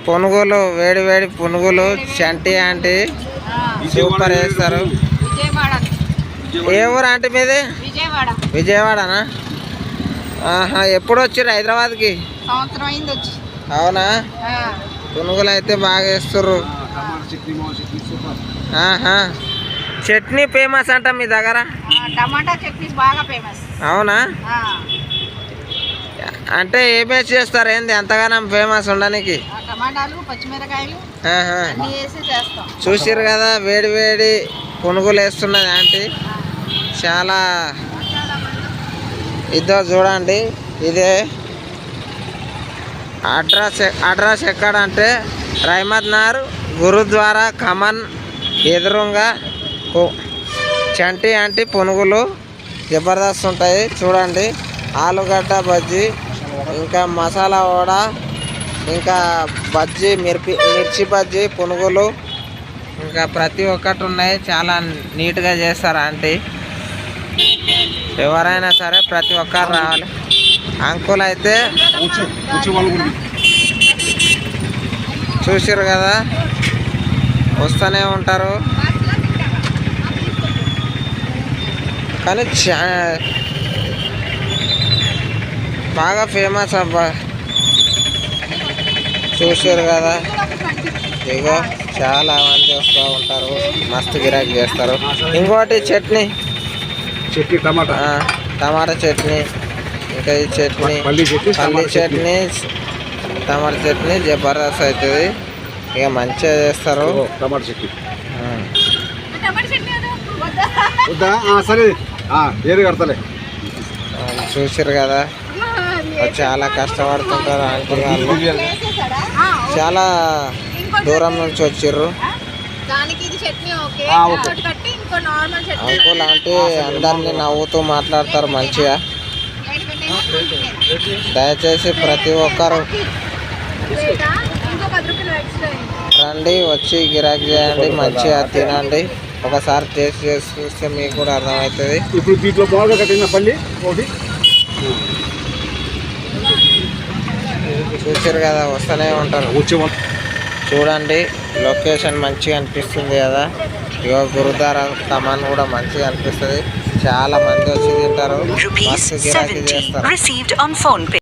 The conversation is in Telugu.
పునుగులు వేడి వేడి పునుగులు చంటి ఆంటీ సూపర్ వేస్తారు. ఏ ఊరు ఆంటీ మీది? విజయవాడనా? ఆహా, ఎప్పుడు వచ్చారు హైదరాబాద్కి? అవునా? పునుగులు అయితే బాగా వేస్తారు. ఆహా, చట్నీ ఫేమస్ అంట మీ దగ్గర? టమాటా చట్నీ బాగా ఫేమస్. అవునా? అంటే ఏమే చేస్తారు ఏంది అంతగానో ఫేమస్ ఉండడానికి? టమాటాలు, పచ్చిమిరకాయలు చూసిర్రు కదా, వేడి వేడి పునుగులు వేస్తున్నది ఆంటీ. చాలా ఇదో చూడండి. ఇదే అడ్రస్ ఎక్కడ అంటే రహమత్నగర్ గురుద్వారా ఖమ్మం ఎదురుగా చంటి ఆంటీ పునుగులు జబర్దస్త్ ఉంటాయి. చూడండి, ఆలుగడ్డ బజ్జీ, ఇంకా మసాలా వడ, ఇంకా బజ్జీ, మిర్చి బజ్జీ, పునుగులు, ఇంకా ప్రతి ఒక్కటి ఉన్నాయి. చాలా నీట్గా చేస్తారు ఆంటీ. ఎవరైనా సరే ప్రతి ఒక్కరు రావాలి. అంకుల్ అయితే చూసారు కదా, వస్తూనే ఉంటారు. కానీ బాగా ఫేమస్ అబ్బా. చూసారు కదా, ఇగో చాలా మంది వస్తూ ఉంటారు, మస్తు గిరాకీ చేస్తారు. ఇంకోటి చట్నీ టమాటా చట్నీ, ఇంకా ఈ చట్నీ పల్లి చట్నీ, టమాటా చట్నీ జబర్దస్త్ అవుతుంది. ఇక మంచిగా చేస్తారు. చూసారు కదా, చాలా కష్టపడుతుంటారు ఆంటీ వాళ్ళు. చాలా దూరం నుంచి వచ్చిర్రు. అంకుల్ ఆంటీ అందరినీ నవ్వుతూ మాట్లాడతారు మంచిగా. దయచేసి ప్రతి ఒక్కరు రండి, వచ్చి గిరాకీ చేయండి, మంచిగా తినండి. ఒకసారి టేస్ట్ చేసి చూస్తే మీకు కూడా అర్థమవుతుంది. ఇప్పుడు దీంట్లో బాగా కట్టిన పల్లి ఒకటి చూసారు కదా, వస్తూనే ఉంటారు. చూడండి, లొకేషన్ మంచిగా అనిపిస్తుంది కదా. ఇగో గురుద్వారా ఖమ్మం కూడా మంచిగా అనిపిస్తుంది. చాలా మంది వచ్చి తింటారు, మస్తు గిరాకీ చేస్తారు.